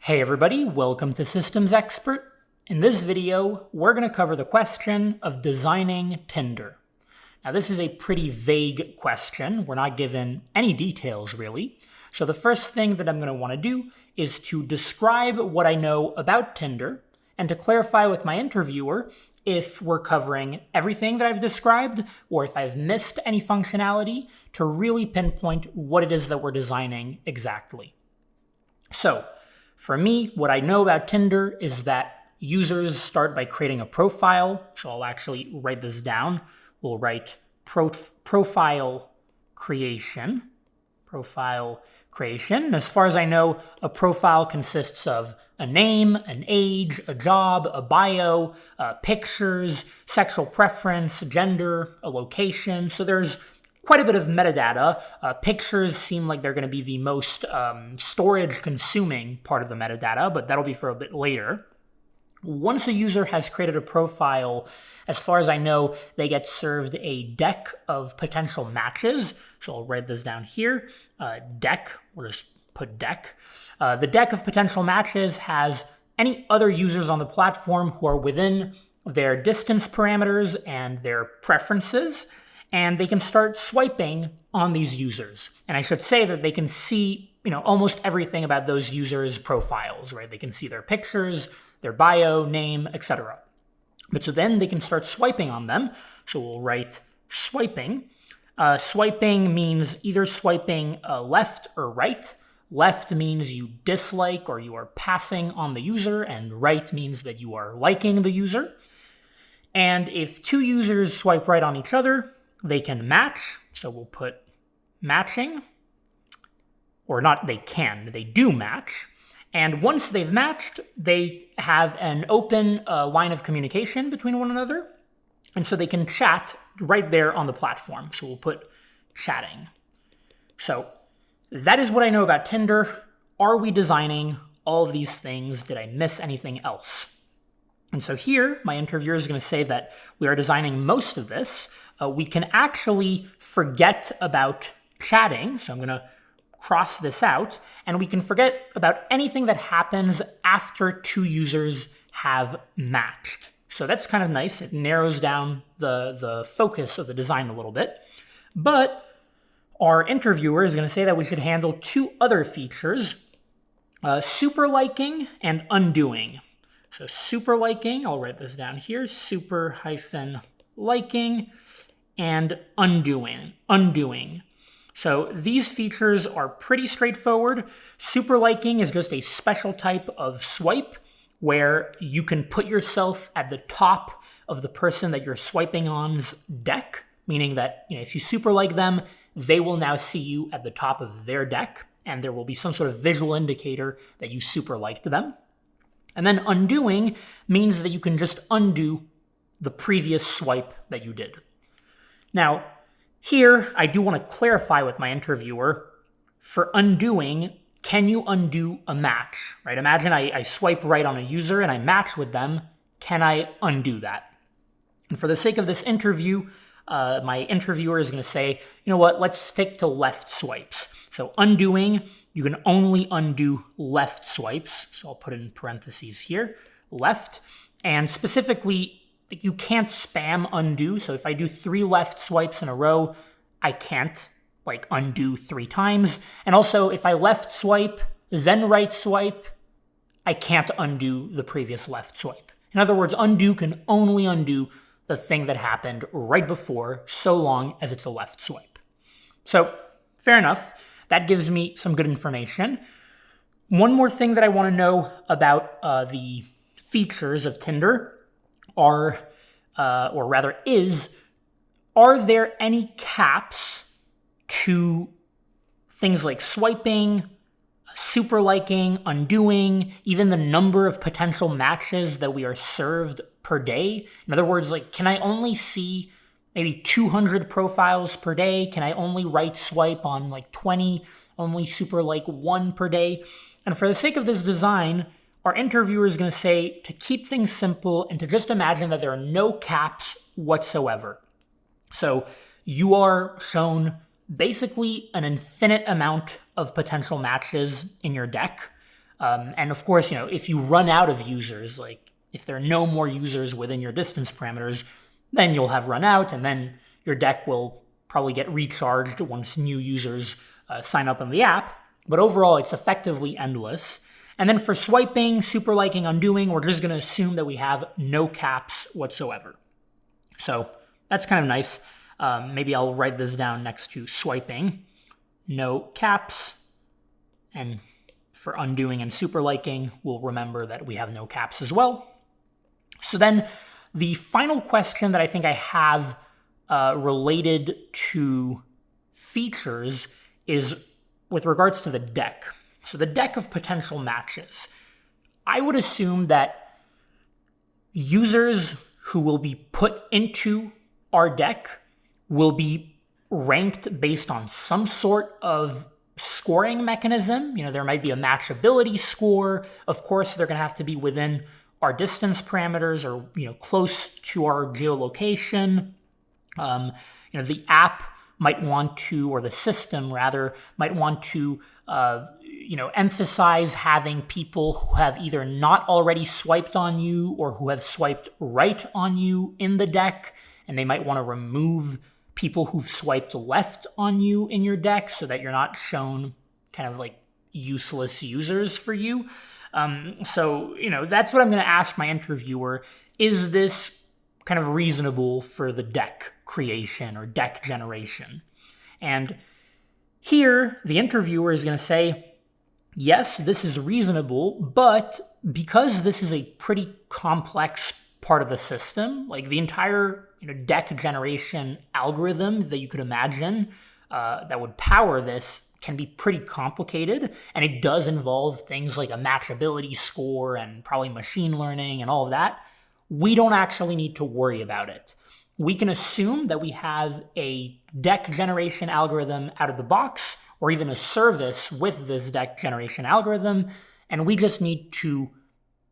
Hey everybody, welcome to Systems Expert. In this video, we're going to cover the question of designing Tinder. Now this is a pretty vague question. We're not given any details really. So the first thing that I'm going to want to do is to describe what I know about Tinder and to clarify with my interviewer if we're covering everything that I've described or if I've missed any functionality to really pinpoint what it is that we're designing exactly. So, for me, what I know about Tinder is that users start by creating a profile. So I'll actually write this down. We'll write profile creation. Profile creation. As far as I know, a profile consists of a name, an age, a job, a bio, pictures, sexual preference, gender, a location. So there's quite a bit of metadata. Pictures seem like they're going to be the most storage-consuming part of the metadata, but that'll be for a bit later. Once a user has created a profile, as far as I know, they get served a deck of potential matches. So I'll write this down here. Deck, we'll just put deck. The deck of potential matches has any other users on the platform who are within their distance parameters and their preferences, and they can start swiping on these users. And I should say that they can see, almost everything about those users' profiles, right? They can see their pictures, their bio, name, etc. But so then they can start swiping on them. So we'll write swiping. Swiping means either swiping left or right. Left means you dislike or you are passing on the user, and right means that you are liking the user. And if two users swipe right on each other, they can match, so we'll put matching, or not they can, they do match. And once they've matched, they have an open line of communication between one another, and so they can chat right there on the platform. So we'll put chatting. So that is what I know about Tinder. Are we designing all of these things? Did I miss anything else? And so here, my interviewer is going to say that we are designing most of this. We can actually forget about chatting, so I'm going to cross this out, and we can forget about anything that happens after two users have matched. So that's kind of nice. It narrows down the focus of the design a little bit. But our interviewer is going to say that we should handle two other features, super liking and undoing. So super liking, I'll write this down here, super hyphen liking, and undoing. So these features are pretty straightforward. Super liking is just a special type of swipe where you can put yourself at the top of the person that you're swiping on's deck, meaning that if you super like them, they will now see you at the top of their deck, and there will be some sort of visual indicator that you super liked them. And then undoing means that you can just undo the previous swipe that you did. Now, here I do want to clarify with my interviewer, for undoing, can you undo a match, right? Imagine I swipe right on a user and I match with them. Can I undo that? And for the sake of this interview, my interviewer is going to say, let's stick to left swipes. So undoing, you can only undo left swipes. So I'll put it in parentheses here, left. And specifically, you can't spam undo. So if I do 3 left swipes in a row, I can't undo 3 times. And also if I left swipe, then right swipe, I can't undo the previous left swipe. In other words, undo can only undo the thing that happened right before, so long as it's a left swipe. So fair enough. That gives me some good information. One more thing that I want to know about the features of Tinder are there any caps to things like swiping, super liking, undoing, even the number of potential matches that we are served per day? In other words, can I only see maybe 200 profiles per day? Can I only right swipe on 20, only super like 1 per day? And for the sake of this design, our interviewer is going to say to keep things simple and to just imagine that there are no caps whatsoever. So you are shown basically an infinite amount of potential matches in your deck. And of course, if you run out of users, like if there are no more users within your distance parameters, then you'll have run out, and then your deck will probably get recharged once new users sign up on the app. But overall, it's effectively endless. And then for swiping, super liking, undoing, we're just going to assume that we have no caps whatsoever. So that's kind of nice. Maybe I'll write this down next to swiping. No caps. And for undoing and super liking, we'll remember that we have no caps as well. So then the final question that I think I have related to features is with regards to the deck. So the deck of potential matches. I would assume that users who will be put into our deck will be ranked based on some sort of scoring mechanism. There might be a matchability score. Of course, they're going to have to be within our distance parameters or, close to our geolocation. The app might want to, or the system rather, might want to, emphasize having people who have either not already swiped on you or who have swiped right on you in the deck. And they might want to remove people who've swiped left on you in your deck so that you're not shown kind of like useless users for you. So that's what I'm going to ask my interviewer. Is this kind of reasonable for the deck creation or deck generation? And here, the interviewer is going to say, yes, this is reasonable, but because this is a pretty complex part of the system, like the entire deck generation algorithm that you could imagine that would power this can be pretty complicated, and it does involve things like a matchability score and probably machine learning and all of that. We don't actually need to worry about it. We can assume that we have a deck generation algorithm out of the box, or even a service with this deck generation algorithm, and we just need to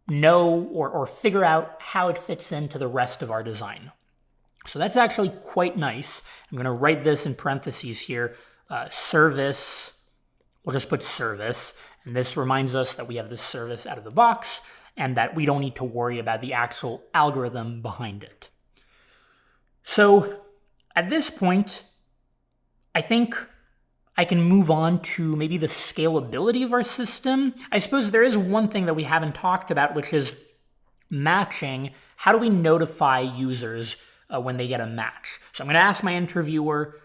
know or figure out how it fits into the rest of our design. So that's actually quite nice. I'm going to write this in parentheses here. Service, we'll just put service, and this reminds us that we have this service out of the box and that we don't need to worry about the actual algorithm behind it. So at this point, I think I can move on to maybe the scalability of our system. I suppose there is one thing that we haven't talked about, which is matching. How do we notify users when they get a match? So I'm going to ask my interviewer,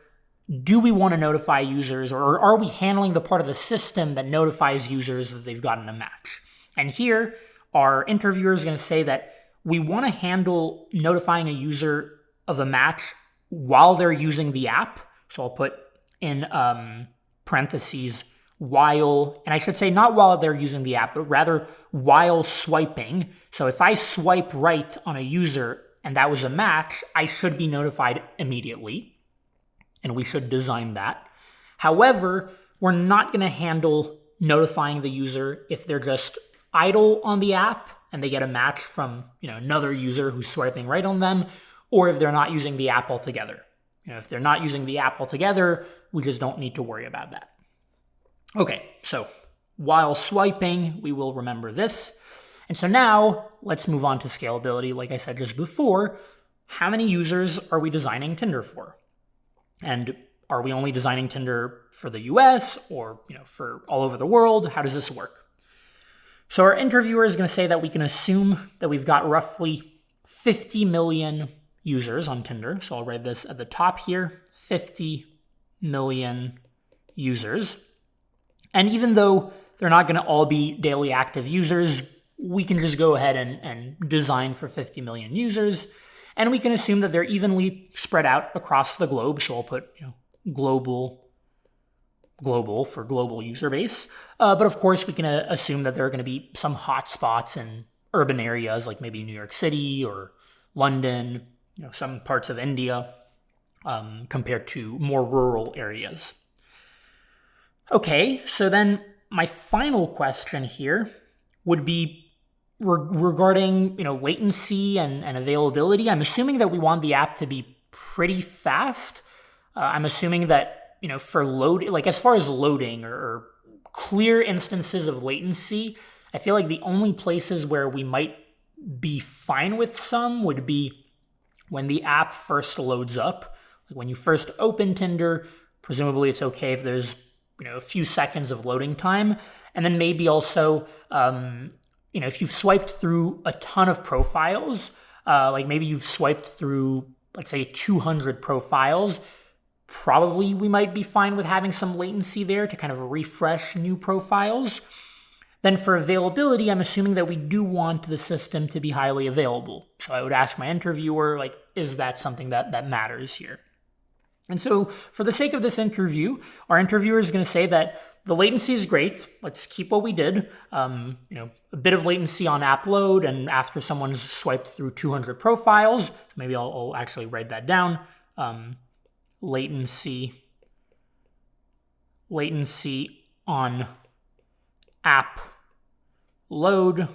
do we want to notify users, or are we handling the part of the system that notifies users that they've gotten a match? And here, our interviewer is going to say that we want to handle notifying a user of a match while they're using the app. So I'll put in parentheses while, and I should say not while they're using the app, but rather while swiping. So if I swipe right on a user and that was a match, I should be notified immediately. And we should design that. However, we're not going to handle notifying the user if they're just idle on the app and they get a match from another user who's swiping right on them, or if they're not using the app altogether. If they're not using the app altogether, we just don't need to worry about that. Okay, so while swiping, we will remember this. And so now let's move on to scalability. Like I said just before, how many users are we designing Tinder for? And are we only designing Tinder for the US or for all over the world? How does this work? So our interviewer is going to say that we can assume that we've got roughly 50 million users on Tinder. So I'll write this at the top here, 50 million users. And even though they're not going to all be daily active users, we can just go ahead and design for 50 million users. And we can assume that they're evenly spread out across the globe. So I'll put global for global user base. But of course, we can assume that there are going to be some hotspots in urban areas like maybe New York City or London, some parts of India, compared to more rural areas. Okay, so then my final question here would be regarding latency and availability. I'm assuming that we want the app to be pretty fast. I'm assuming that for load, like as far as loading or clear instances of latency I feel like the only places where we might be fine with some would be when the app first loads up. Like when you first open Tinder, presumably it's okay if there's a few seconds of loading time. And then maybe also, if you've swiped through a ton of profiles, like maybe you've swiped through, let's say 200 profiles, probably we might be fine with having some latency there to kind of refresh new profiles. Then for availability, I'm assuming that we do want the system to be highly available. So I would ask my interviewer, like, is that something that matters here? And so for the sake of this interview, our interviewer is going to say that the latency is great. Let's keep what we did. A bit of latency on app load and after someone's swiped through 200 profiles. Maybe I'll actually write that down. Latency on app load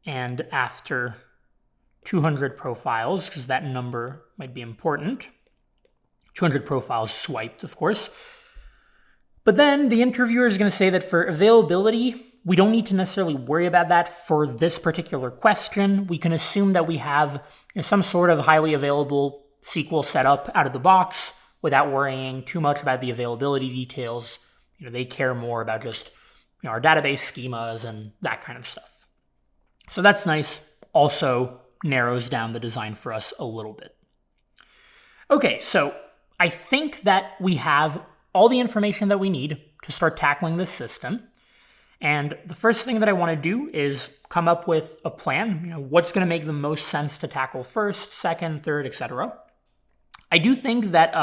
and after 200 profiles, because that number might be important. 200 profiles swiped, of course. But then the interviewer is going to say that for availability, we don't need to necessarily worry about that for this particular question. We can assume that we have some sort of highly available SQL setup out of the box without worrying too much about the availability details. They care more about just our database schemas and that kind of stuff. So that's nice. Also narrows down the design for us a little bit. Okay, so I think that we have all the information that we need to start tackling this system. And the first thing that I want to do is come up with a plan. What's going to make the most sense to tackle first, second, third, etc. I do think that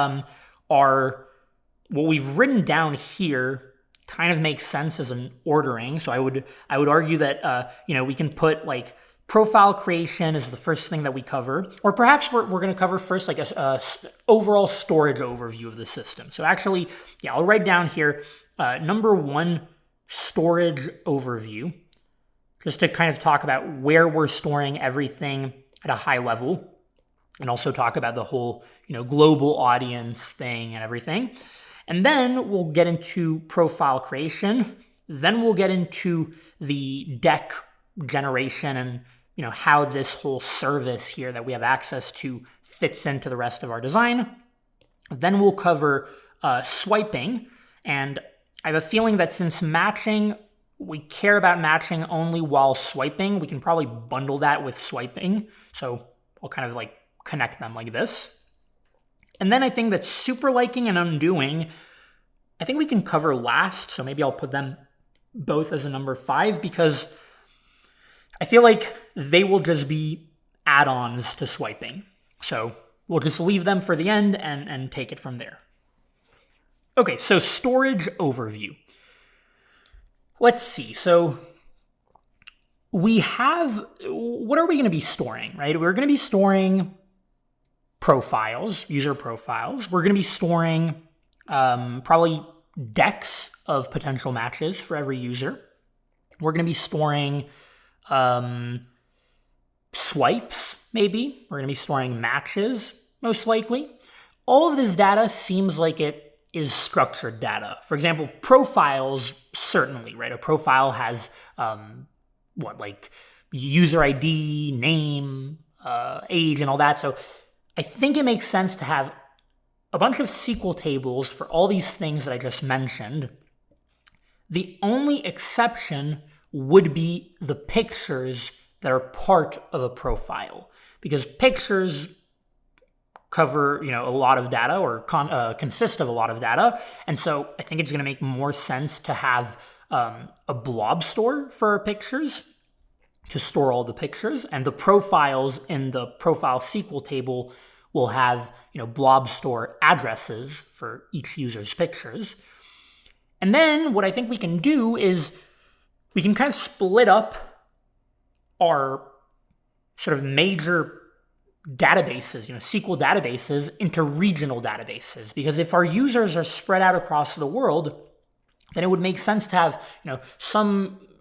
what we've written down here kind of makes sense as an ordering. So I would argue that we can put like profile creation is the first thing that we cover, or perhaps we're going to cover first like a overall storage overview of the system. So actually, I'll write down here number 1, storage overview, just to kind of talk about where we're storing everything at a high level, and also talk about the whole global audience thing and everything. And then we'll get into profile creation. Then we'll get into the deck generation and how this whole service here that we have access to fits into the rest of our design. Then we'll cover swiping. And I have a feeling that since matching, we care about matching only while swiping, we can probably bundle that with swiping. So I'll kind of like connect them like this. And then I think that super liking and undoing, I think we can cover last. So maybe I'll put them both as a number 5 because I feel like they will just be add-ons to swiping. So we'll just leave them for the end and take it from there. Okay, so storage overview. Let's see. So we have, what are we going to be storing, right? We're going to be storing profiles, user profiles. We're going to be storing probably decks of potential matches for every user. We're going to be storing swipes, maybe. We're going to be storing matches, most likely. All of this data seems like it is structured data. For example, profiles, certainly, right? A profile has, like user ID, name, age, and all that. So I think it makes sense to have a bunch of SQL tables for all these things that I just mentioned. The only exception would be the pictures that are part of a profile, because pictures cover a lot of data or consist of a lot of data, and so I think it's going to make more sense to have a blob store for our pictures to store all the pictures, and the profiles in the profile SQL table will have blob store addresses for each user's pictures. And then what I think we can do is we can kind of split up our sort of major databases, SQL databases, into regional databases. Because if our users are spread out across the world, then it would make sense to have,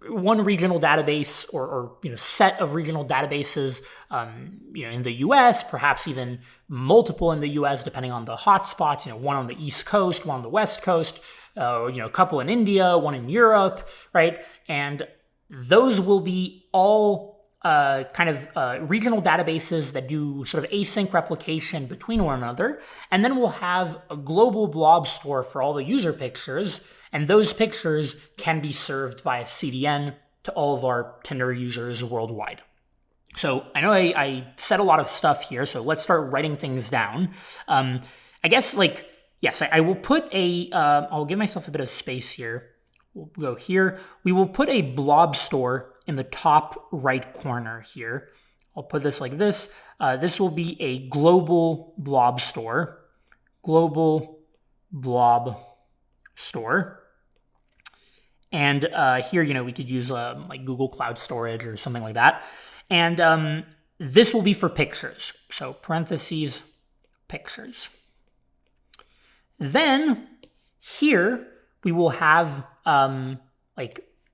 one regional database or set of regional databases, in the U.S., perhaps even multiple in the U.S. depending on the hotspots. One on the East Coast, one on the West Coast, a couple in India, one in Europe, right? And those will be all regional databases that do sort of async replication between one another. And then we'll have a global blob store for all the user pictures. And those pictures can be served via CDN to all of our Tinder users worldwide. So I know I said a lot of stuff here, so let's start writing things down. I guess yes, I will put I'll give myself a bit of space here. We'll go here. We will put a blob store in the top right corner here. I'll put this like this. This will be a global blob store. Global blob store. And here, we could use like Google Cloud Storage or something like that. And this will be for pictures. So parentheses, pictures. Then here we will have in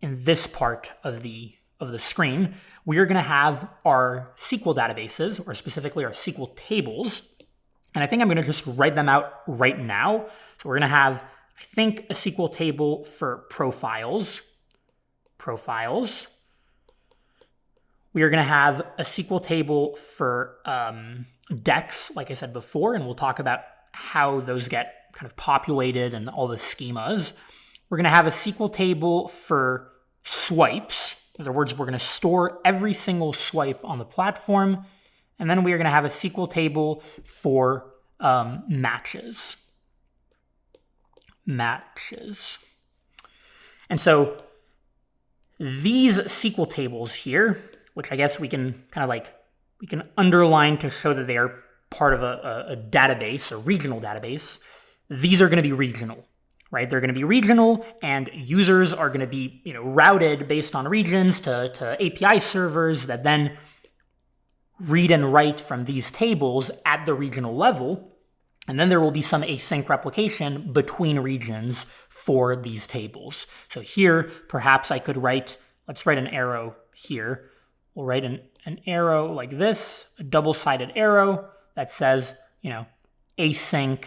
this part of the screen, we are going to have our SQL databases, or specifically our SQL tables. And I think I'm going to just write them out right now. So we're going to have, I think, a SQL table for profiles. We are going to have a SQL table for decks, like I said before, and we'll talk about how those get kind of populated and all the schemas. We're going to have a SQL table for swipes. In other words, we're going to store every single swipe on the platform. And then we are going to have a SQL table for matches. And so these SQL tables here, which I guess we can we can underline to show that they are part of a database, a regional database. These are going to be regional. Right, they're going to be regional, and users are going to be routed based on regions to API servers that then read and write from these tables at the regional level. And then there will be some async replication between regions for these tables. So here, perhaps I could let's write an arrow here. We'll write an arrow like this, a double-sided arrow that says, async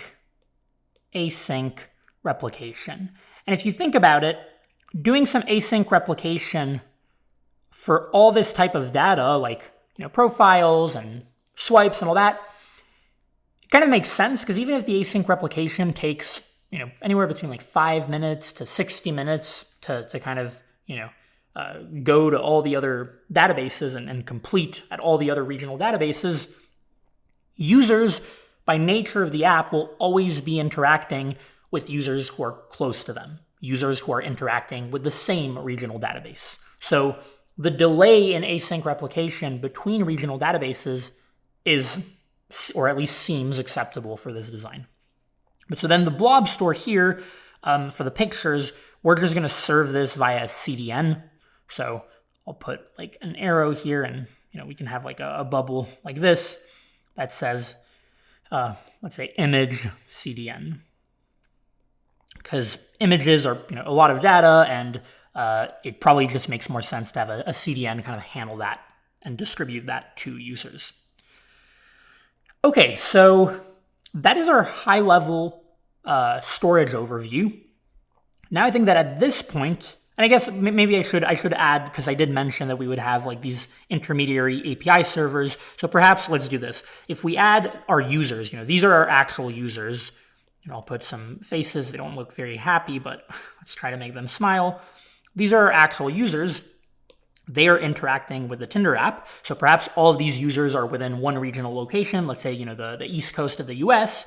replication. And if you think about it, doing some async replication for all this type of data, like profiles and swipes and all that, it kind of makes sense, because even if the async replication takes anywhere between 5 minutes to 60 minutes to kind of go to all the other databases and complete at all the other regional databases, users by nature of the app will always be interacting with users who are close to them, users who are interacting with the same regional database. So the delay in async replication between regional databases is, or at least seems, acceptable for this design. But so then the blob store here, for the pictures, we're just going to serve this via CDN. So I'll put an arrow here, and we can have a bubble like this that says, let's say, image CDN. Because images are a lot of data, and it probably just makes more sense to have a CDN kind of handle that and distribute that to users. Okay, so that is our high-level storage overview. Now I think that at this point, and I guess maybe I should add, because I did mention that we would have these intermediary API servers. So perhaps let's do this. If we add our users, these are our actual users. I'll put some faces. They don't look very happy, but let's try to make them smile. These are our actual users. They are interacting with the Tinder app. So perhaps all of these users are within one regional location. Let's say, the East Coast of the US.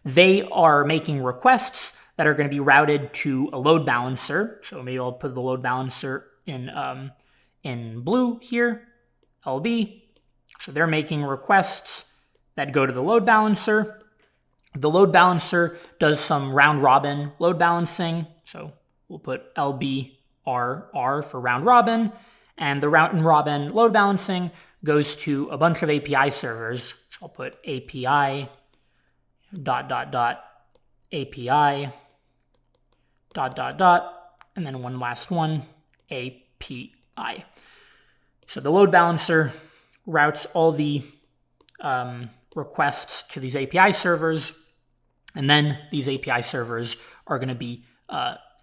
They are making requests that are going to be routed to a load balancer. So maybe I'll put the load balancer in blue here, LB. So they're making requests that go to the load balancer. The load balancer does some round robin load balancing. So we'll put LBRR for round robin. And the round robin load balancing goes to a bunch of API servers. So I'll put API API ... and then one last one, API. So the load balancer routes all the requests to these API servers, and then these API servers are going to be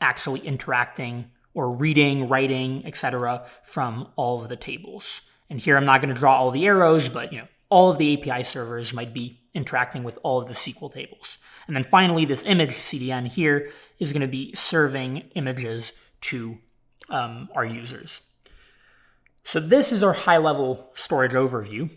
actually interacting or reading, writing, etc. from all of the tables. And here I'm not going to draw all the arrows, but all of the API servers might be interacting with all of the SQL tables. And then finally, this image CDN here is going to be serving images to our users. So this is our high-level storage overview.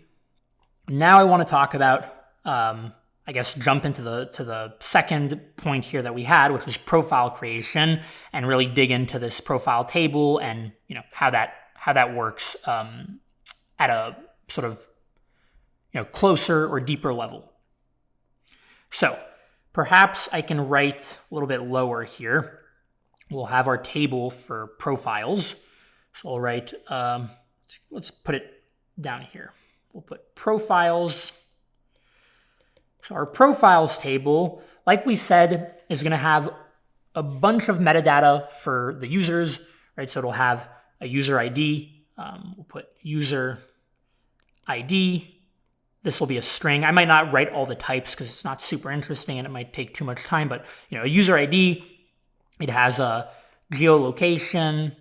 Now I want to talk about, I guess, jump into the second point here that we had, which was profile creation, and really dig into this profile table and how that works at a sort of closer or deeper level. So perhaps I can write a little bit lower here. We'll have our table for profiles. So I'll write, let's put it down here. We'll put profiles. So our profiles table, like we said, is going to have a bunch of metadata for the users, right? So it'll have a user ID. We'll put user ID. This will be a string. I might not write all the types because it's not super interesting and it might take too much time, but a user ID, it has a geolocation,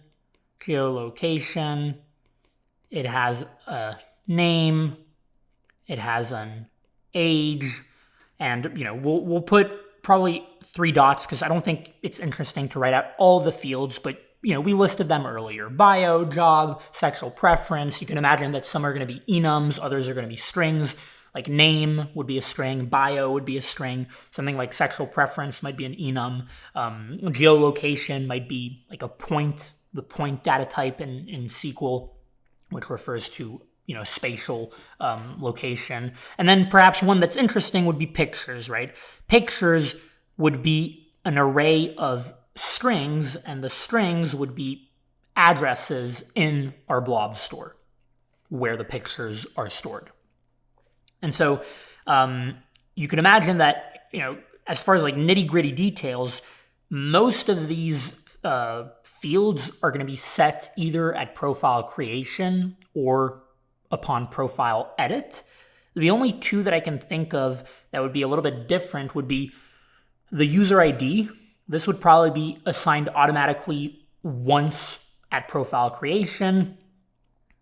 it has a name, it has an age, and we'll put probably 3 dots because I don't think it's interesting to write out all the fields, but we listed them earlier. Bio, job, sexual preference. You can imagine that some are going to be enums, others are going to be strings. Like name would be a string, bio would be a string. Something like sexual preference might be an enum. Geolocation might be like a point, the point data type in SQL, which refers to spatial location. And then perhaps one that's interesting would be pictures, right? Pictures would be an array of strings, and the strings would be addresses in our blob store where the pictures are stored. And so you can imagine that, as far as like nitty-gritty details, most of these fields are going to be set either at profile creation or upon profile edit. The only 2 that I can think of that would be a little bit different would be the user ID. This would probably be assigned automatically once at profile creation,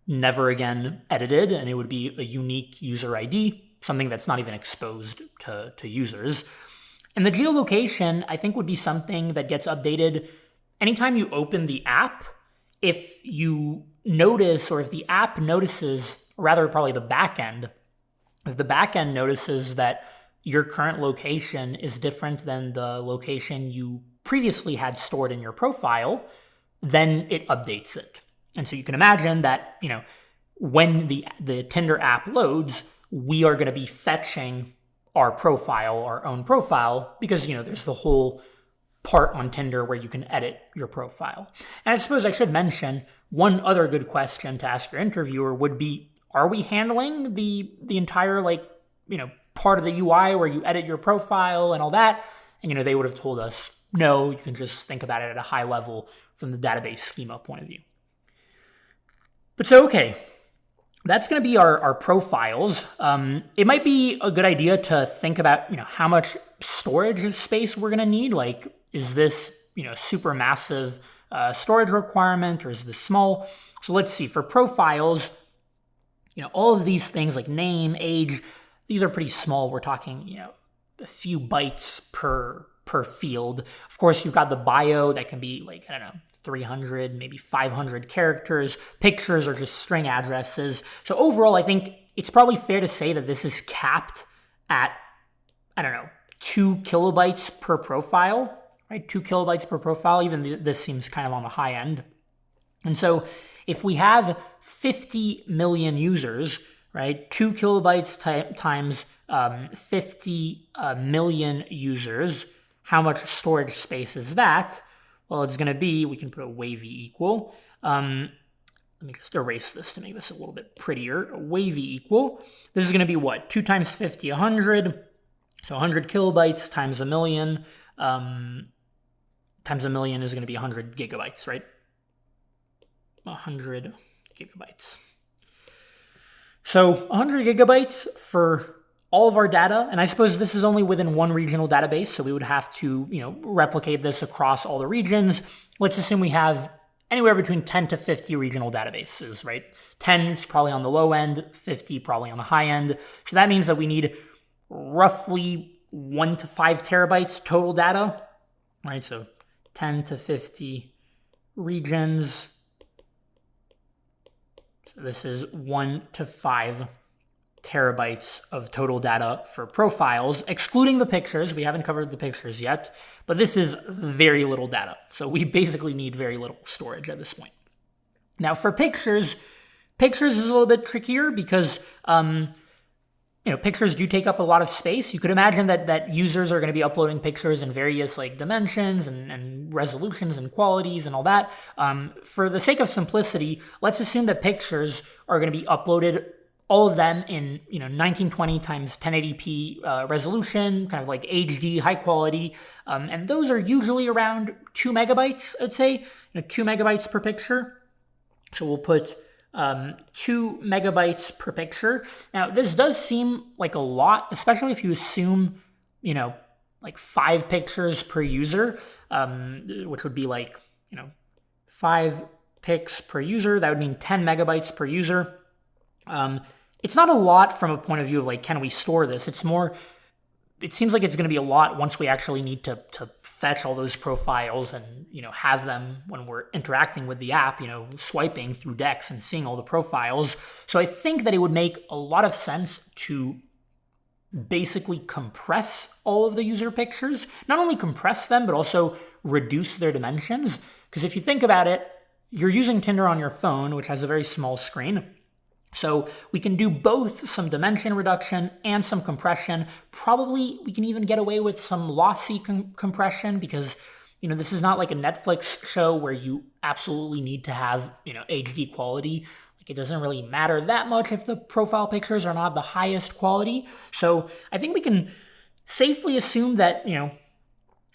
never again edited, and it would be a unique user ID, something that's not even exposed to users. And the geolocation, I think, would be something that gets updated anytime you open the app. If you notice, or if the app notices, or rather probably the backend, if the backend notices that your current location is different than the location you previously had stored in your profile, then it updates it. And so you can imagine that, when the Tinder app loads, we are going to be fetching our profile, our own profile, because, there's the whole part on Tinder where you can edit your profile. And I suppose I should mention one other good question to ask your interviewer would be, are we handling the entire, part of the UI where you edit your profile and all that? And, they would have told us, no, you can just think about it at a high level from the database schema point of view. But so, okay, that's going to be our profiles. It might be a good idea to think about, how much storage space we're going to need. Like, is this, super massive storage requirement, or is this small? So let's see. For profiles, all of these things like name, age, these are pretty small. We're talking, a few bytes per field. Of course, you've got the bio that can be 300, maybe 500 characters. Pictures are just string addresses. So overall, I think it's probably fair to say that this is capped at, 2 kilobytes per profile, right? 2 kilobytes per profile. Even this seems kind of on the high end. And so if we have 50 million users, right, 2 kilobytes times 50 million users, how much storage space is that? Well, it's going to be, we can put a wavy equal. Let me just erase this to make this a little bit prettier. A wavy equal. This is going to be what? 2 times 50, 100. So 100 kilobytes times a million times a million is going to be 100 gigabytes, right? 100 gigabytes. So 100 gigabytes for all of our data, and I suppose this is only within one regional database, so we would have to, replicate this across all the regions. Let's assume we have anywhere between 10 to 50 regional databases, right? 10 is probably on the low end, 50 probably on the high end. So that means that we need roughly 1 to 5 terabytes total data, right? So 10 to 50 regions. So this is 1 to 5 terabytes of total data for profiles, excluding the pictures. We haven't covered the pictures yet, but this is very little data. So we basically need very little storage at this point. Now for pictures is a little bit trickier because, pictures do take up a lot of space. You could imagine that users are going to be uploading pictures in various dimensions and resolutions and qualities and all that. For the sake of simplicity, let's assume that pictures are going to be uploaded, all of them in 1920 times 1080p resolution, kind of like HD, high quality, and those are usually around 2 megabytes, I'd say, 2 megabytes per picture. So we'll put 2 megabytes per picture. Now this does seem like a lot, especially if you assume 5 pictures per user, which would be 5 pics per user. That would mean 10 megabytes per user. It's not a lot from a point of view of can we store this? It's more, it seems like it's going to be a lot once we actually need to fetch all those profiles and, have them when we're interacting with the app, swiping through decks and seeing all the profiles. So I think that it would make a lot of sense to basically compress all of the user pictures, not only compress them, but also reduce their dimensions. Because if you think about it, you're using Tinder on your phone, which has a very small screen. So we can do both some dimension reduction and some compression. Probably we can even get away with some lossy compression because, this is not like a Netflix show where you absolutely need to have, HD quality. It doesn't really matter that much if the profile pictures are not the highest quality. So I think we can safely assume that,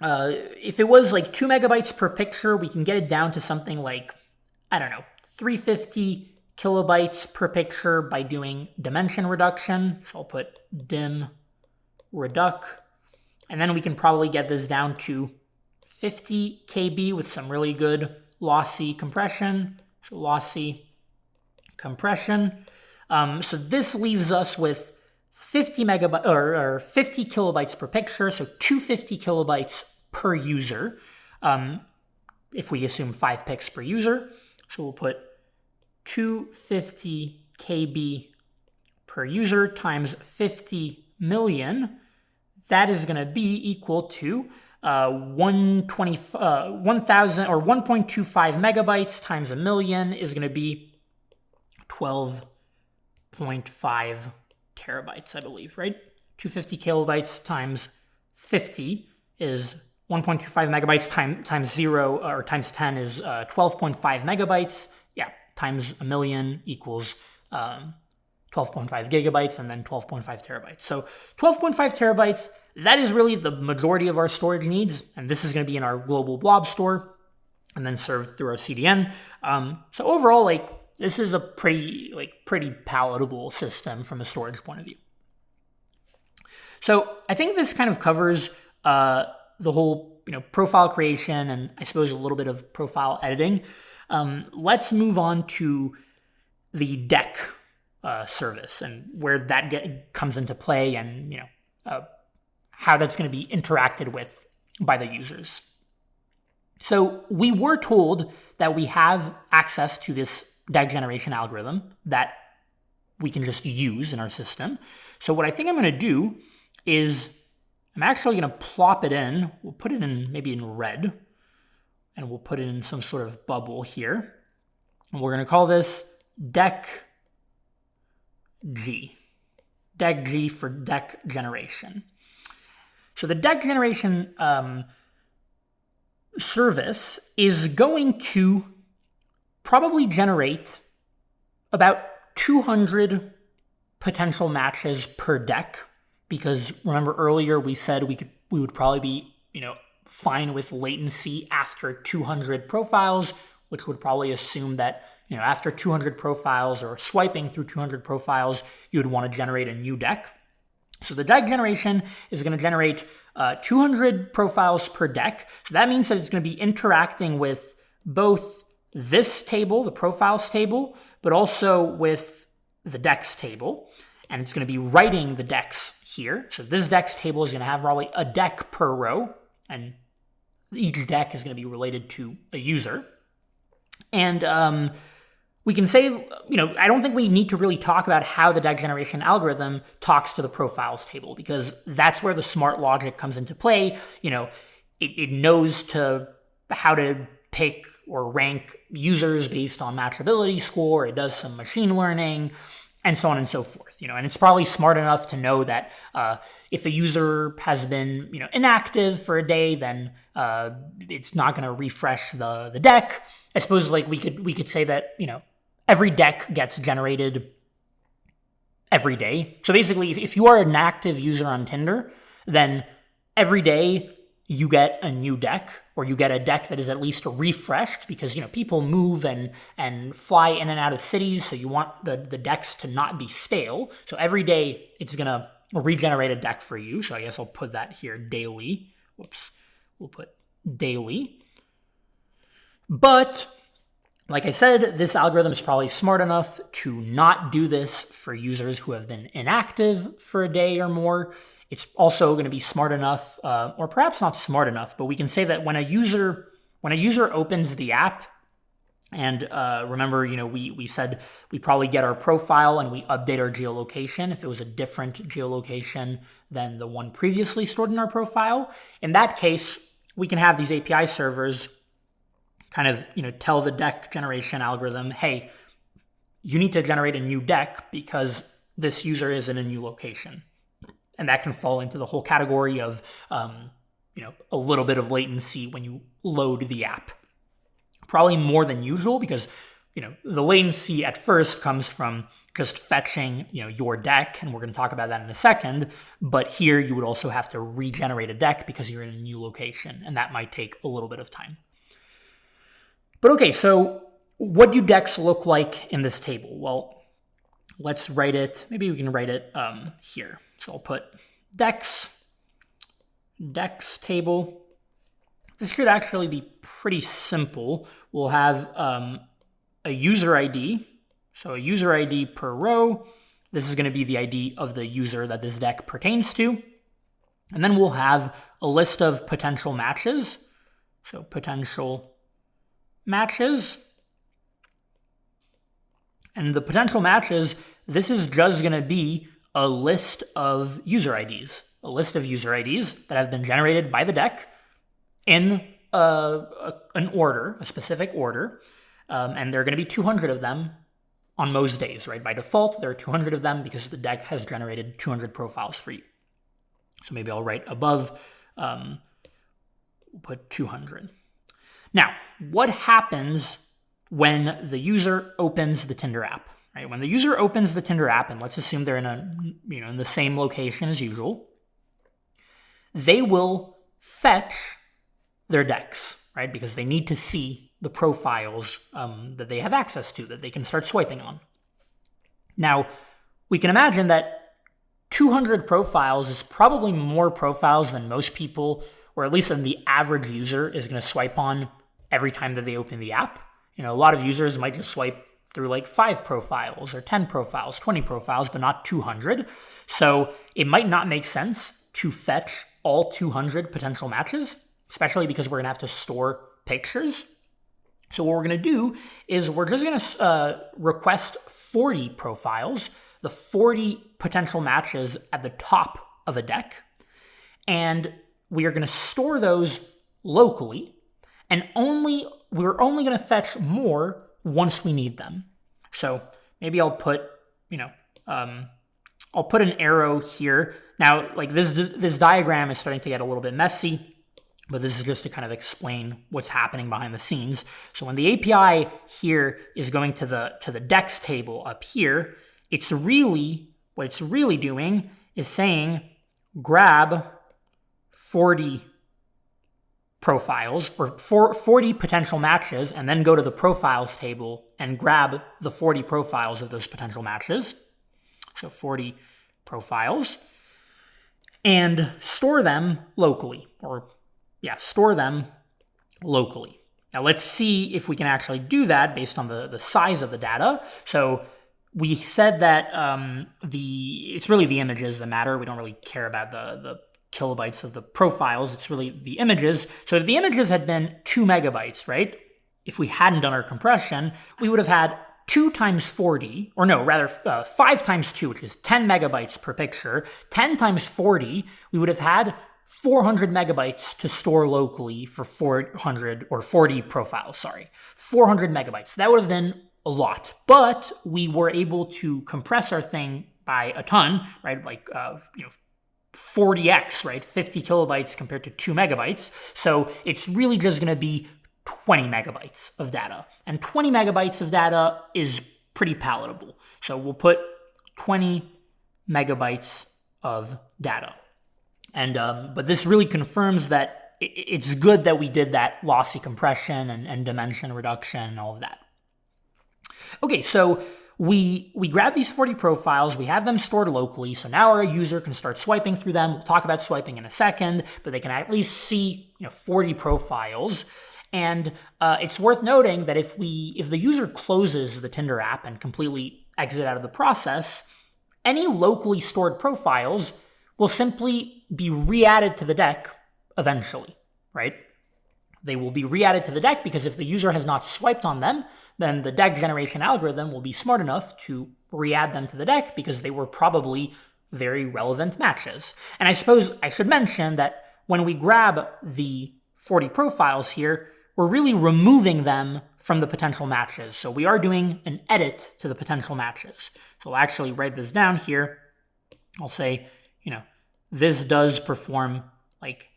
if it was 2 megabytes per picture, we can get it down to something like, 350 kilobytes per picture by doing dimension reduction. So I'll put dim reduc. And then we can probably get this down to 50 KB with some really good lossy compression. So lossy compression. So this leaves us with 50 megabytes or 50 kilobytes per picture. So 250 kilobytes per user. If we assume 5 pics per user. So we'll put 250 KB per user times 50 million. That is going to be equal to 1,000 or 1.25 megabytes times a million is going to be 12.5 terabytes, I believe, right? 250 kilobytes times 50 is 1.25 megabytes times 0 or times 10 is 12.5 megabytes. Times a million equals 12.5 gigabytes and then 12.5 terabytes. So 12.5 terabytes, that is really the majority of our storage needs. And this is going to be in our global blob store and then served through our CDN. So overall, this is a pretty palatable system from a storage point of view. So I think this kind of covers the whole profile creation and I suppose a little bit of profile editing. Let's move on to the deck service and where that comes into play and how that's going to be interacted with by the users. So we were told that we have access to this deck generation algorithm that we can just use in our system. So what I think I'm going to do is I'm actually going to plop it in. We'll put it in maybe in red. And we'll put it in some sort of bubble here. And we're going to call this deck G. Deck G for deck generation. So the deck generation service is going to probably generate about 200 potential matches per deck. Because remember earlier we said we would probably be, fine with latency after 200 profiles, which would probably assume that, after 200 profiles or swiping through 200 profiles, you would want to generate a new deck. So the deck generation is going to generate 200 profiles per deck. So that means that it's going to be interacting with both this table, the profiles table, but also with the decks table. And it's going to be writing the decks here. So this decks table is going to have probably a deck per row, and each deck is going to be related to a user. And we can say, I don't think we need to really talk about how the deck generation algorithm talks to the profiles table, because that's where the smart logic comes into play. It knows how to pick or rank users based on matchability score. It does some machine learning and so on and so forth. And it's probably smart enough to know that if a user has been, inactive for a day, then it's not going to refresh the deck. I suppose we could say that, every deck gets generated every day. So basically, if you are an active user on Tinder, then every day you get a new deck, or you get a deck that is at least refreshed, because people move and fly in and out of cities, so you want the decks to not be stale. So every day it's gonna regenerate a deck for you. So I guess I'll put that here, daily. Whoops, we'll put daily. But like I said, this algorithm is probably smart enough to not do this for users who have been inactive for a day or more. It's also going to be smart enough, or perhaps not smart enough, but we can say that when a user opens the app, and remember, we said we probably get our profile and we update our geolocation if it was a different geolocation than the one previously stored in our profile. In that case, we can have these API servers kind of, tell the deck generation algorithm, hey, you need to generate a new deck because this user is in a new location. And that can fall into the whole category of, a little bit of latency when you load the app. Probably more than usual, because, the latency at first comes from just fetching, your deck, and we're going to talk about that in a second. But here you would also have to regenerate a deck because you're in a new location, and that might take a little bit of time. But okay, so what do decks look like in this table? Well, let's write it. Maybe we can write it here. So I'll put decks table. This should actually be pretty simple. We'll have a user ID. So a user ID per row. This is going to be the ID of the user that this deck pertains to. And then we'll have a list of potential matches. So potential matches. And the potential matches, this is just going to be a list of user IDs. A list of user IDs that have been generated by the deck in an order, a specific order. And there are going to be 200 of them on most days, right? By default, there are 200 of them because the deck has generated 200 profiles for you. So maybe I'll write above, we'll put 200. Now, what happens when the user opens the Tinder app? Right? When the user opens the Tinder app, and let's assume they're in the same location as usual, they will fetch their decks, right? Because they need to see the profiles that they have access to, that they can start swiping on. Now, we can imagine that 200 profiles is probably more profiles than most people, or at least than the average user, is going to swipe on every time that they open the app. A lot of users might just swipe through like 5 profiles or 10 profiles, 20 profiles, but not 200. So it might not make sense to fetch all 200 potential matches, especially because we're going to have to store pictures. So what we're going to do is we're just going to request 40 profiles, the 40 potential matches at the top of a deck, and we are going to store those locally, and we're only going to fetch more once we need them. So maybe I'll put, I'll put an arrow here. Now, like this diagram is starting to get a little bit messy, but this is just to kind of explain what's happening behind the scenes. So when the API here is going to the decks table up here, what it's really doing is saying grab 40 profiles, or 40 potential matches, and then go to the profiles table and grab the 40 profiles of those potential matches. So 40 profiles. And store them locally, store them locally. Now let's see if we can actually do that based on the size of the data. So we said that it's really the images that matter. We don't really care about the kilobytes of the profiles. It's really the images. So if the images had been 2 megabytes, right? If we hadn't done our compression, we would have had 2 times 40, or no, rather 5 times 2, which is 10 megabytes per picture. 10 times 40, we would have had 400 megabytes to store locally for 40 profiles, 400 megabytes. That would have been a lot, but we were able to compress our thing by a ton, right? 40x, right? 50 kilobytes compared to 2 megabytes. So it's really just going to be 20 megabytes of data. And 20 megabytes of data is pretty palatable. So we'll put 20 megabytes of data. And but this really confirms that it's good that we did that lossy compression and dimension reduction and all of that. Okay, so we grab these 40 profiles, we have them stored locally, so now our user can start swiping through them. We'll talk about swiping in a second, but they can at least see 40 profiles. And it's worth noting that if the user closes the Tinder app and completely exit out of the process, any locally stored profiles will simply be re-added to the deck eventually, right? They will be re-added to the deck because if the user has not swiped on them, then the deck generation algorithm will be smart enough to re-add them to the deck because they were probably very relevant matches. And I suppose I should mention that when we grab the 40 profiles here, we're really removing them from the potential matches. So we are doing an edit to the potential matches. So I'll actually write this down here. I'll say, this does perform like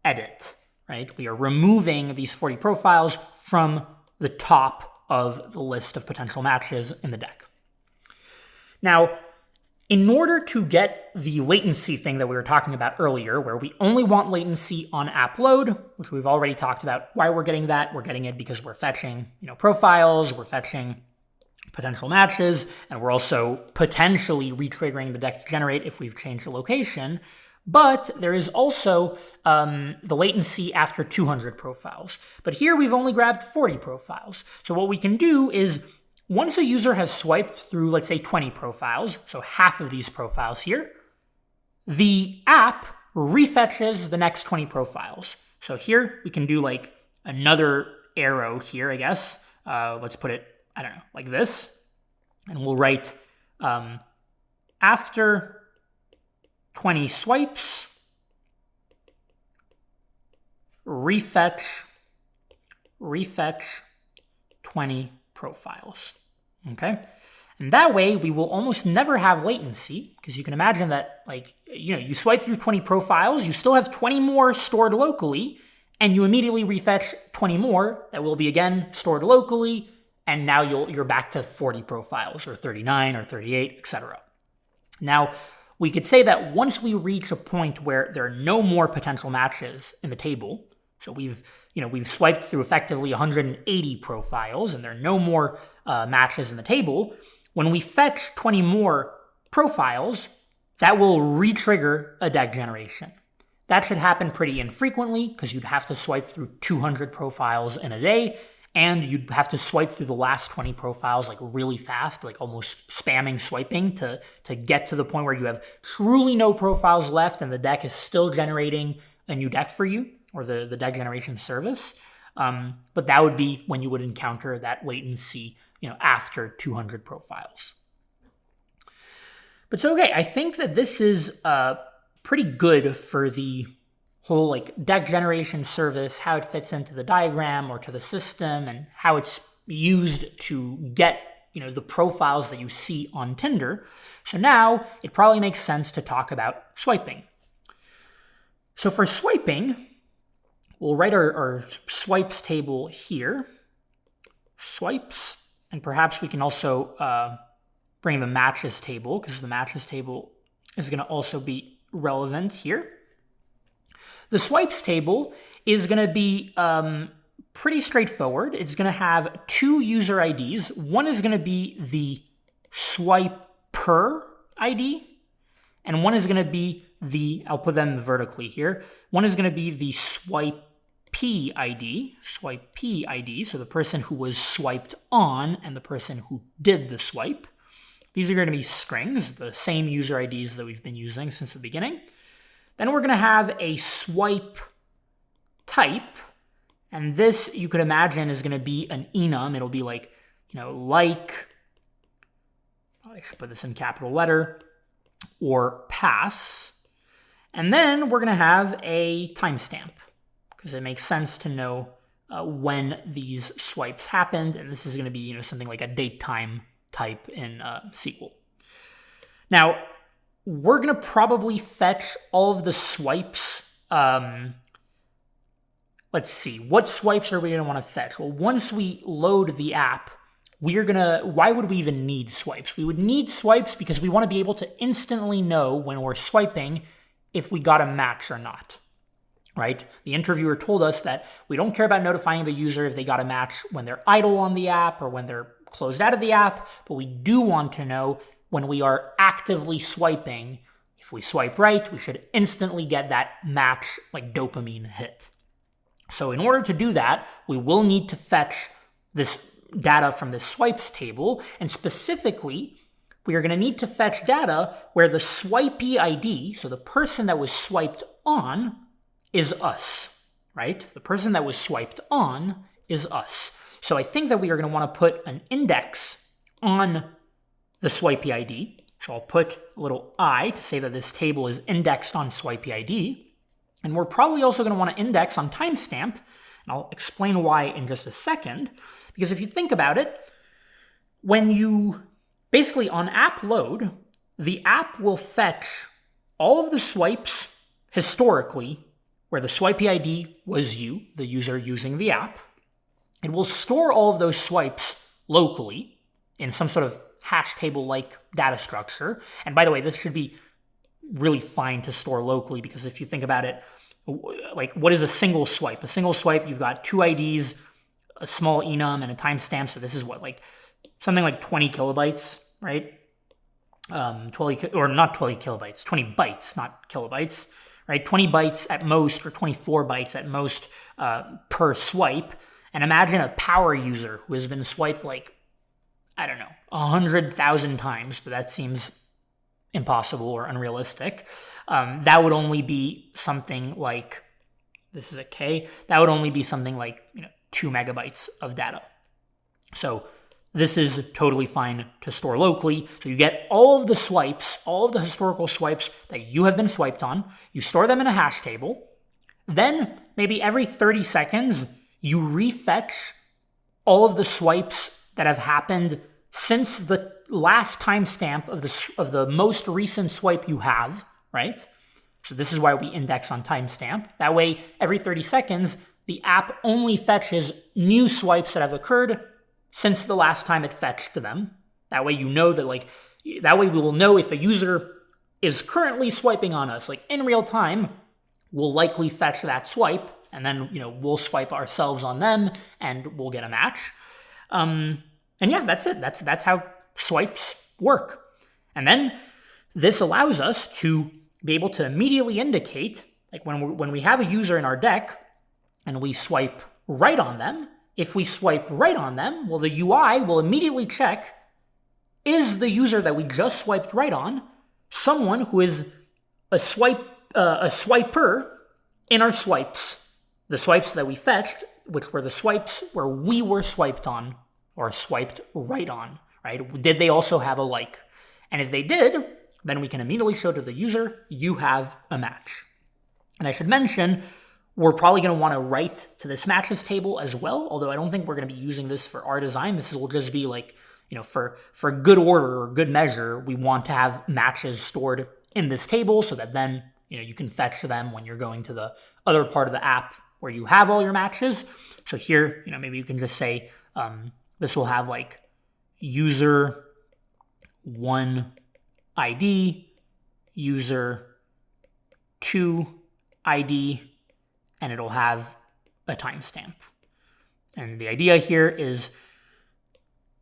edit, right? We are removing these 40 profiles from the top of the list of potential matches in the deck. Now, in order to get the latency thing that we were talking about earlier, where we only want latency on app load, which we've already talked about why we're getting that. We're getting it because we're fetching, profiles, we're fetching potential matches, and we're also potentially retriggering the deck to generate if we've changed the location. But there is also the latency after 200 profiles. But here we've only grabbed 40 profiles. So what we can do is, once a user has swiped through, let's say, 20 profiles, so half of these profiles here, the app refetches the next 20 profiles. So here we can do like another arrow here, I guess. Let's put it, like this. And we'll write after 20 swipes, refetch 20 profiles. Okay? And that way, we will almost never have latency, because you can imagine that, you swipe through 20 profiles, you still have 20 more stored locally, and you immediately refetch 20 more that will be, again, stored locally, and now you're back to 40 profiles, or 39, or 38, etc. Now, we could say that once we reach a point where there are no more potential matches in the table, so we've swiped through effectively 180 profiles, and there are no more matches in the table. When we fetch 20 more profiles, that will re-trigger a deck generation. That should happen pretty infrequently because you'd have to swipe through 200 profiles in a day, and you'd have to swipe through the last 20 profiles really fast, almost spamming swiping to get to the point where you have truly no profiles left and the deck is still generating a new deck for you, or the deck generation service. But that would be when you would encounter that latency, after 200 profiles. But so, okay, I think that this is pretty good for the whole deck generation service, how it fits into the diagram or to the system, and how it's used to get the profiles that you see on Tinder. So now it probably makes sense to talk about swiping. So for swiping, we'll write our swipes table here. Swipes, and perhaps we can also bring the matches table, because the matches table is going to also be relevant here. The swipes table is going to be pretty straightforward. It's going to have two user IDs. One is going to be the swiper ID, and one is going to be I'll put them vertically here. One is going to be the swipee ID, so the person who was swiped on and the person who did the swipe. These are going to be strings, the same user IDs that we've been using since the beginning. Then we're going to have a swipe type, and this you could imagine is going to be an enum. It'll be like, like, I should put this in capital letter, or pass. And then we're going to have a timestamp, because it makes sense to know when these swipes happened, and this is going to be something like a date time type in SQL. Now, we're going to probably fetch all of the swipes. Let's see, what swipes are we going to want to fetch? Well, once we load the app, why would we even need swipes? We would need swipes because we want to be able to instantly know when we're swiping if we got a match or not, right? The interviewer told us that we don't care about notifying the user if they got a match when they're idle on the app or when they're closed out of the app, but we do want to know when we are actively swiping. If we swipe right, we should instantly get that match, like dopamine hit. So in order to do that, we will need to fetch this data from the swipes table, and specifically, we are going to need to fetch data where the swipee ID, so the person that was swiped on, is us, right? The person that was swiped on is us. So I think that we are going to want to put an index on the swipee ID. So I'll put a little I to say that this table is indexed on swipee ID. And we're probably also going to want to index on timestamp. And I'll explain why in just a second. Because if you think about it, when you basically on app load, the app will fetch all of the swipes historically where the swipee ID was you, the user using the app. It will store all of those swipes locally in some sort of hash table-like data structure. And by the way, this should be really fine to store locally because if you think about it, like what is a single swipe? A single swipe, you've got two IDs, a small enum, and a timestamp. So this is what, like something like 20 kilobytes, right? 20 bytes, not kilobytes, right? 20 bytes at most, or 24 bytes at most per swipe. And imagine a power user who has been swiped like, I don't know, 100,000 times, but that seems impossible or unrealistic. That would only be something like, this is a K, that would only be something like 2 megabytes of data. So this is totally fine to store locally. So you get all of the swipes, all of the historical swipes that you have been swiped on. You store them in a hash table. Then maybe every 30 seconds, you refetch all of the swipes that have happened since the last timestamp of the most recent swipe you have, right? So this is why we index on timestamp. That way, every 30 seconds, the app only fetches new swipes that have occurred since the last time it fetched them. That way you know that, that way we will know if a user is currently swiping on us, in real time, we'll likely fetch that swipe, and then, we'll swipe ourselves on them, and we'll get a match. And yeah, that's it. That's how swipes work. And then this allows us to be able to immediately indicate, when we have a user in our deck, and we swipe right on them, if we swipe right on them, well, the UI will immediately check, is the user that we just swiped right on someone who is a swiper in our swipes? The swipes that we fetched, which were the swipes where we were swiped on or swiped right on, right? Did they also have a like? And if they did, then we can immediately show to the user, you have a match. And I should mention, we're probably going to want to write to this matches table as well, although I don't think we're going to be using this for our design. This will just be for good order or good measure, we want to have matches stored in this table so that then, you can fetch them when you're going to the other part of the app where you have all your matches. So here, maybe you can just say, this will have user 1 ID, user 2 ID, and it'll have a timestamp. And the idea here is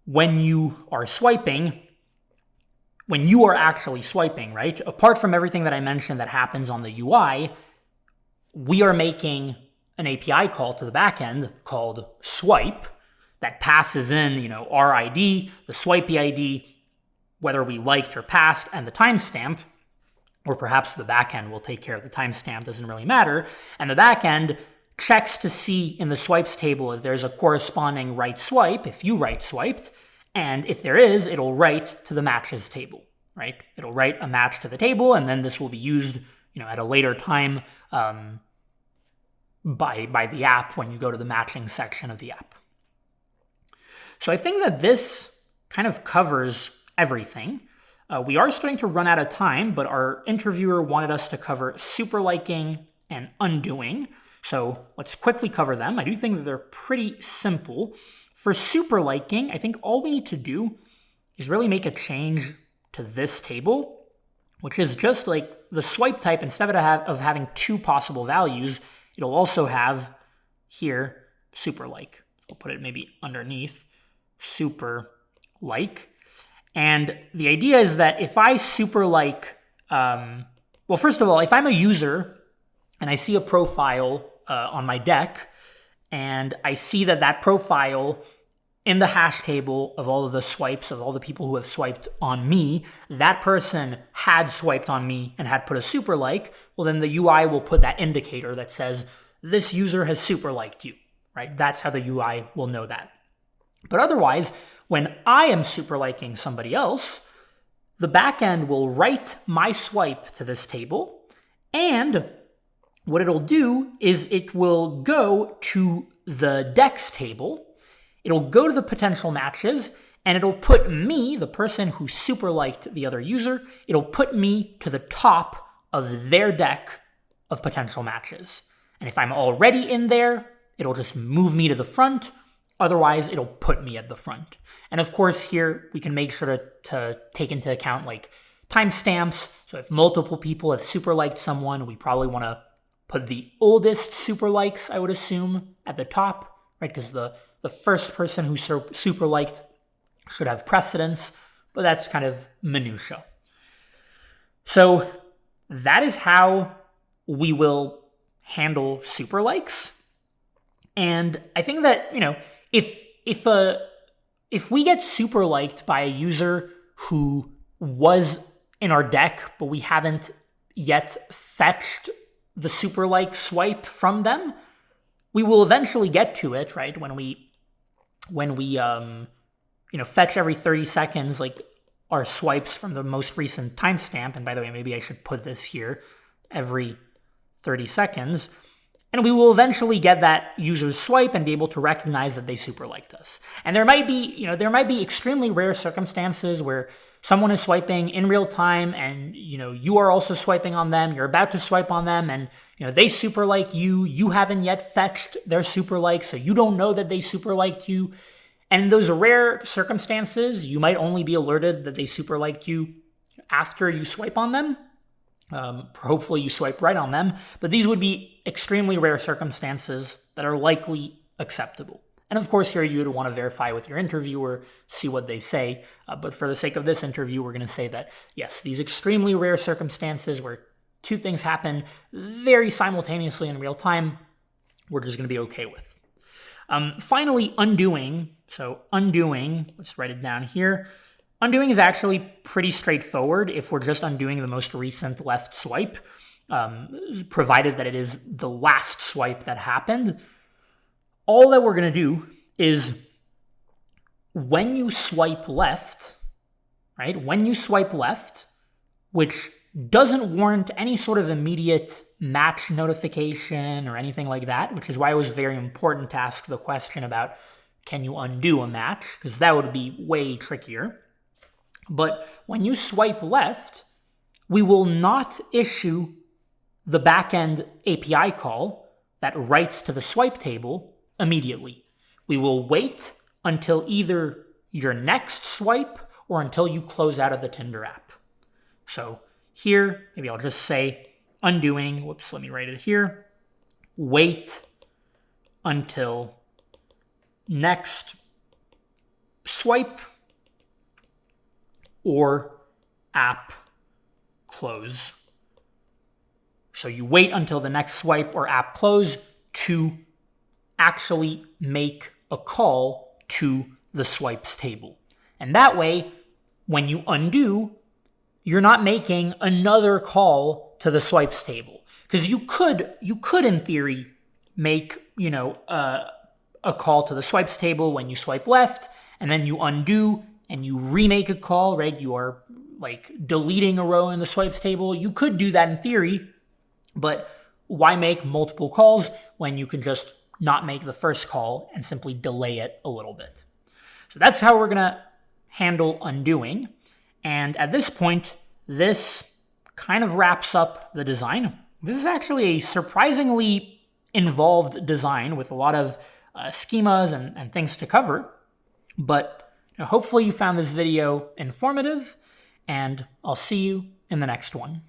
when you are swiping, when you are actually swiping, right? Apart from everything that I mentioned that happens on the UI, we are making an API call to the backend called swipe that passes in, our ID, the swipey ID, whether we liked or passed, and the timestamp, or perhaps the backend will take care of the timestamp, doesn't really matter. And the backend checks to see in the swipes table if there's a corresponding right swipe, if you right swiped, and if there is, it'll write to the matches table, right? It'll write a match to the table, and then this will be used, at a later time by the app when you go to the matching section of the app. So I think that this kind of covers everything. We are starting to run out of time, but our interviewer wanted us to cover super liking and undoing. So let's quickly cover them. I do think that they're pretty simple. For super liking, I think all we need to do is really make a change to this table, which is just like the swipe type. Instead of having two possible values, it'll also have here super like. I'll put it maybe underneath super like. And the idea is that if I super like, well, first of all, if I'm a user and I see a profile on my deck, and I see that profile in the hash table of all of the swipes of all the people who have swiped on me, that person had swiped on me and had put a super like, well, then the UI will put that indicator that says this user has super liked you, right? That's how the UI will know that. But otherwise, when I am super liking somebody else, the backend will write my swipe to this table, and what it'll do is it will go to the dex table, it'll go to the potential matches, and it'll put me, the person who super liked the other user, it'll put me to the top of their deck of potential matches. And if I'm already in there, it'll just move me to the front. Otherwise, it'll put me at the front. And of course, here we can make sure to take into account like timestamps. So if multiple people have super liked someone, we probably want to put the oldest super likes, I would assume, at the top, right? Because the first person who super liked should have precedence, but that's kind of minutia. So that is how we will handle super likes. And I think that, if we get super liked by a user who was in our deck, but we haven't yet fetched the super like swipe from them, we will eventually get to it, right? When we fetch every 30 seconds, like our swipes from the most recent timestamp. And by the way, maybe I should put this here, every 30 seconds. And we will eventually get that user's swipe and be able to recognize that they super liked us. And there might be extremely rare circumstances where someone is swiping in real time and, you are also swiping on them, you're about to swipe on them, and, they super like you, you haven't yet fetched their super like, so you don't know that they super liked you. And in those rare circumstances, you might only be alerted that they super liked you after you swipe on them. Hopefully you swipe right on them, but these would be extremely rare circumstances that are likely acceptable. And of course, here you would want to verify with your interviewer, see what they say. But for the sake of this interview, we're going to say that, yes, these extremely rare circumstances where two things happen very simultaneously in real time, we're just going to be okay with. Finally, undoing. So undoing, let's write it down here. Undoing is actually pretty straightforward if we're just undoing the most recent left swipe, provided that it is the last swipe that happened. All that we're going to do is when you swipe left, right? When you swipe left, which doesn't warrant any sort of immediate match notification or anything like that, which is why it was very important to ask the question about can you undo a match, because that would be way trickier. But when you swipe left, we will not issue the backend API call that writes to the swipe table immediately. We will wait until either your next swipe or until you close out of the Tinder app. So here, maybe I'll just say undoing, whoops, let me write it here, wait until next swipe or app close. So you wait until the next swipe or app close to actually make a call to the swipes table. And that way, when you undo, you're not making another call to the swipes table. Because you could in theory make, a call to the swipes table when you swipe left, and then you undo and you remake a call, right? You are like deleting a row in the swipes table. You could do that in theory, but why make multiple calls when you can just not make the first call and simply delay it a little bit? So that's how we're gonna handle undoing. And at this point, this kind of wraps up the design. This is actually a surprisingly involved design with a lot of schemas and things to cover. But hopefully you found this video informative, and I'll see you in the next one.